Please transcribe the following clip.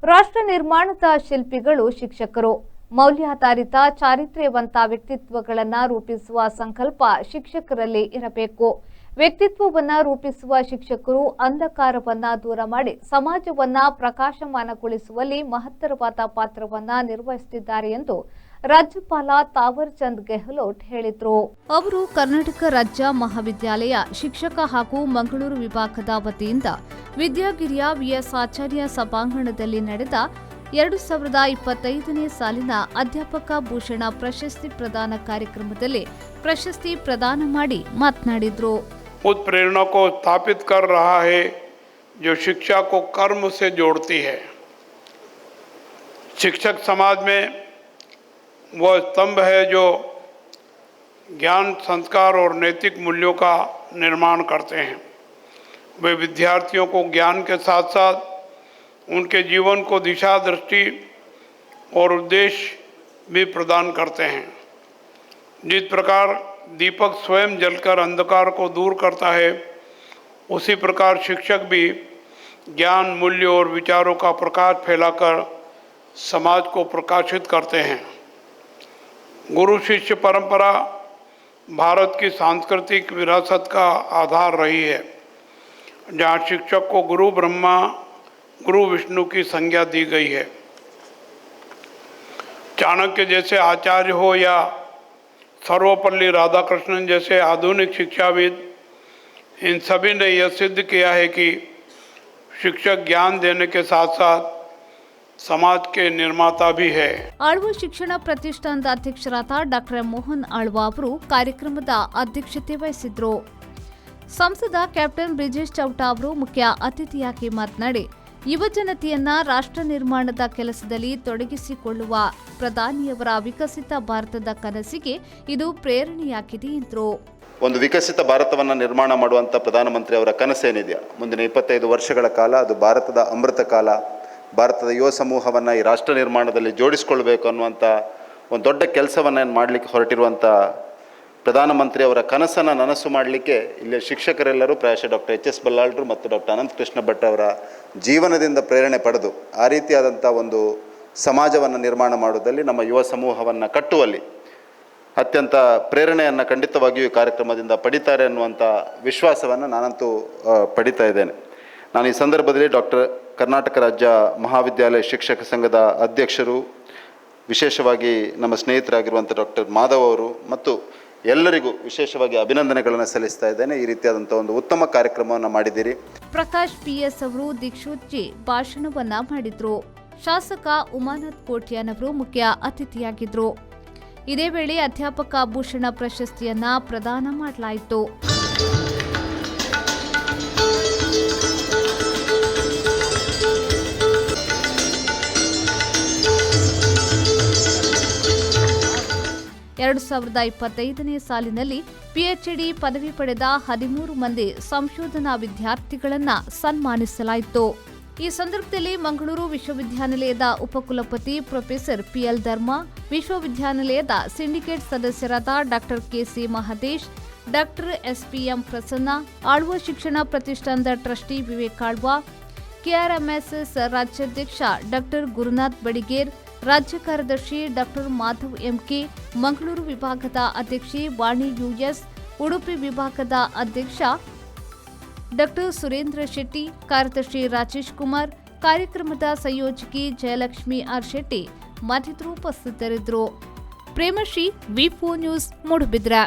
ರಾಷ್ಟ್ರ ನಿರ್ಮಾಣದ ಶಿಲ್ಪಿಗಳು ಶಿಕ್ಷಕರು. ಮೌಲ್ಯಾಧಾರಿತ ಚಾರಿತ್ರ್ಯವಂತ ವ್ಯಕ್ತಿತ್ವಗಳನ್ನು ರೂಪಿಸುವ ಸಂಕಲ್ಪ ಶಿಕ್ಷಕರಲ್ಲಿ ಇರಬೇಕು. ವ್ಯಕ್ತಿತ್ವವನ್ನ ರೂಪಿಸುವ ಶಿಕ್ಷಕರು ಅಂಧಕಾರವನ್ನ ದೂರ ಮಾಡಿ ಸಮಾಜವನ್ನ ಪ್ರಕಾಶಮಾನಗೊಳಿಸುವಲ್ಲಿ ಮಹತ್ತರವಾದ ಪಾತ್ರವನ್ನ ನಿರ್ವಹಿಸುತ್ತಿದ್ದಾರೆ ಎಂದು ರಾಜ್ಯಪಾಲ ತಾವರ್ ಚಂದ್ ಗೆಹ್ಲೋಟ್ ಹೇಳಿದರು. ಅವರು ಕರ್ನಾಟಕ ರಾಜ್ಯ ಮಹಾವಿದ್ಯಾಲಯ ಶಿಕ್ಷಕ ಹಾಗೂ ಮಂಗಳೂರು ವಿಭಾಗದ ವತಿಯಿಂದ ವಿದ್ಯಾಗಿರಿಯ ವಿಎಸ್ ಆಚಾರ್ಯ ಸಭಾಂಗಣದಲ್ಲಿ ನಡೆದ 2025ನೇ ಸಾಲಿನ ಅಧ್ಯಾಪಕ ಭೂಷಣ ಪ್ರಶಸ್ತಿ ಪ್ರದಾನ ಕಾರ್ಯಕ್ರಮದಲ್ಲಿ ಪ್ರಶಸ್ತಿ ಪ್ರದಾನ ಮಾಡಿ ಮಾತನಾಡಿದರು. उस प्रेरणा को स्थापित कर रहा है जो शिक्षा को कर्म से जोड़ती है. शिक्षक समाज में वह स्तंभ है जो ज्ञान, संस्कार और नैतिक मूल्यों का निर्माण करते हैं. वे विद्यार्थियों को ज्ञान के साथ साथ उनके जीवन को दिशा, दृष्टि और उद्देश्य भी प्रदान करते हैं. जिस प्रकार दीपक स्वयं जलकर अंधकार को दूर करता है, उसी प्रकार शिक्षक भी ज्ञान, मूल्य और विचारों का प्रकाश फैलाकर समाज को प्रकाशित करते हैं. गुरु शिष्य परंपरा भारत की सांस्कृतिक विरासत का आधार रही है, जहाँ शिक्षक को गुरु ब्रह्मा, गुरु विष्णु की संज्ञा दी गई है. चाणक्य जैसे आचार्य हो या सर्वपल्ली राधाकृष्णन जैसे आधुनिक शिक्षाविद, इन सभी ने यह सिद्ध किया है कि शिक्षक ज्ञान देने के साथ साथ समाज के निर्माता भी है. ಆಳ್ವ ಶಿಕ್ಷಣ ಪ್ರತಿಷ್ಠಾನದ ಅಧ್ಯಕ್ಷರಾದ ಡಾಕ್ಟರ್ ಮೋಹನ್ ಆಳ್ವ ಅವರು ಕಾರ್ಯಕ್ರಮದ ಅಧ್ಯಕ್ಷತೆ ವಹಿಸಿದ್ರು. ಸಂಸದ ಕ್ಯಾಪ್ಟನ್ ಬ್ರಿಜೇಶ್ ಚೌಟಾ ಅವರು ಮುಖ್ಯ ಅತಿಥಿಯಾಗಿ ಮಾತನಾಡಿ ಯುವಜನತೆಯನ್ನ ರಾಷ್ಟ್ರ ನಿರ್ಮಾಣದ ಕೆಲಸದಲ್ಲಿ ತೊಡಗಿಸಿಕೊಳ್ಳುವ ಪ್ರಧಾನಿಯವರ ವಿಕಸಿತ ಭಾರತದ ಕನಸಿಗೆ ಇದು ಪ್ರೇರಣೆಯಾಗಿದೆ ಎಂದರು. ಒಂದು ವಿಕಸಿತ ಭಾರತವನ್ನು ನಿರ್ಮಾಣ ಮಾಡುವಂಥ ಪ್ರಧಾನಮಂತ್ರಿ ಅವರ ಕನಸೇನಿದೆಯಾ, ಮುಂದಿನ 25 ವರ್ಷಗಳ ಕಾಲ ಅದು ಭಾರತದ ಅಮೃತ ಕಾಲ, ಭಾರತದ ಯುವ ಸಮೂಹವನ್ನು ಈ ರಾಷ್ಟ್ರ ನಿರ್ಮಾಣದಲ್ಲಿ ಜೋಡಿಸಿಕೊಳ್ಬೇಕು ಅನ್ನುವಂಥ ಒಂದು ದೊಡ್ಡ ಕೆಲಸವನ್ನು ಮಾಡಲಿಕ್ಕೆ ಹೊರಟಿರುವಂಥ ಪ್ರಧಾನಮಂತ್ರಿ ಅವರ ಕನಸನ್ನು ನನಸು ಮಾಡಲಿಕ್ಕೆ ಇಲ್ಲಿ ಶಿಕ್ಷಕರೆಲ್ಲರೂ ಪ್ರಾಯಶಃ ಡಾಕ್ಟರ್ ಎಚ್.ಎಸ್. ಬಲ್ಲಾಳರು ಮತ್ತು ಡಾಕ್ಟರ್ ಅನಂತ ಕೃಷ್ಣ ಭಟ್ ಅವರ ಜೀವನದಿಂದ ಪ್ರೇರಣೆ ಪಡೆದು ಆ ರೀತಿಯಾದಂಥ ಒಂದು ಸಮಾಜವನ್ನು ನಿರ್ಮಾಣ ಮಾಡುವುದರಲ್ಲಿ ನಮ್ಮ ಯುವ ಸಮೂಹವನ್ನು ಕಟ್ಟುವಲ್ಲಿ ಅತ್ಯಂತ ಪ್ರೇರಣೆಯನ್ನು ಖಂಡಿತವಾಗಿಯೂ ಈ ಕಾರ್ಯಕ್ರಮದಿಂದ ಪಡಿತಾರೆ ಅನ್ನುವಂಥ ವಿಶ್ವಾಸವನ್ನು ನಾನಂತೂ ಪಡಿತಾ ಇದ್ದೇನೆ. ನಾನು ಈ ಸಂದರ್ಭದಲ್ಲಿ ಕರ್ನಾಟಕ ರಾಜ್ಯ ಮಹಾವಿದ್ಯಾಲಯ ಶಿಕ್ಷಕ ಸಂಘದ ಅಧ್ಯಕ್ಷರು, ವಿಶೇಷವಾಗಿ ನಮ್ಮ ಸ್ನೇಹಿತರಾಗಿರುವಂಥ ಡಾಕ್ಟರ್ ಮಾಧವ್ ಅವರು ಮತ್ತು ಎಲ್ಲರಿಗೂ ವಿಶೇಷವಾಗಿ ಅಭಿನಂದನೆಗಳನ್ನು ಸಲ್ಲಿಸ್ತಾ ಇದ್ದೇನೆ. ಈ ರೀತಿಯಾದಂಥ ಒಂದು ಉತ್ತಮ ಕಾರ್ಯಕ್ರಮವನ್ನು ಮಾಡಿದ್ದೀರಿ. ಪ್ರಕಾಶ್ PS ಅವರು ದೀಕ್ಷೋತ್ಜಿ ಭಾಷಣವನ್ನ ಮಾಡಿದ್ರು. ಶಾಸಕ ಉಮಾನಾಥ್ ಕೋಟ್ಯಾನ್ ಅವರು ಮುಖ್ಯ ಅತಿಥಿಯಾಗಿದ್ರು. ಇದೇ ವೇಳೆ ಅಧ್ಯಾಪಕ ಭೂಷಣ ಪ್ರಶಸ್ತಿಯನ್ನ ಪ್ರದಾನ ಮಾಡಲಾಯಿತು. (2025ನೇ ಸಾಲಿನಲ್ಲಿ PhD ಪದವಿ ಪಡೆದ 13 ಮಂದಿ ಸಂಶೋಧನಾ ವಿದ್ಯಾರ್ಥಿಗಳನ್ನು ಸನ್ಮಾನಿಸಲಾಯಿತು. ಈ ಸಂದರ್ಭದಲ್ಲಿ ಮಂಗಳೂರು ವಿಶ್ವವಿದ್ಯಾನಿಲಯದ ಉಪಕುಲಪತಿ ಪ್ರೊಫೆಸರ್ PL ಧರ್ಮ, ವಿಶ್ವವಿದ್ಯಾನಿಲಯದ ಸಿಂಡಿಕೇಟ್ ಸದಸ್ಯರಾದ doctor KC Mahadesh, doctor SPM Prasanna, Alva ಶಿಕ್ಷಣ ಪ್ರತಿಷ್ಠಾನದ ಟ್ರಸ್ಟಿ ವಿವೇಕ್ ಆಳ್ವ, KRMSS ರಾಜ್ಯಾಧ್ಯಕ್ಷ ಡಾಕ್ಟರ್ ಗುರುನಾಥ್ ಬಡಿಗೇರ್, ರಾಜ್ಯ ಕಾರ್ಯದರ್ಶಿ ಡಾಕ್ಟರ್ ಮಾಧವ್ MK, ಮಂಗಳೂರು ವಿಭಾಗದ ಅಧ್ಯಕ್ಷೆ ವಾಣಿ US, ಉಡುಪಿ ವಿಭಾಗದ ಅಧ್ಯಕ್ಷ ಡಾಕ್ಟರ್ ಸುರೇಂದ್ರ ಶೆಟ್ಟಿ, ಕಾರ್ಯದರ್ಶಿ ರಾಜೇಶ್ ಕುಮಾರ್, ಕಾರ್ಯಕ್ರಮದ ಸಂಯೋಜಕಿ ಜಯಲಕ್ಷ್ಮಿ ಆರ್ ಶೆಟ್ಟಿ ಮತ್ತಿತರರು ಉಪಸ್ಥಿತರಿದ್ದರು. Premashree, V4 news, Moodbidri.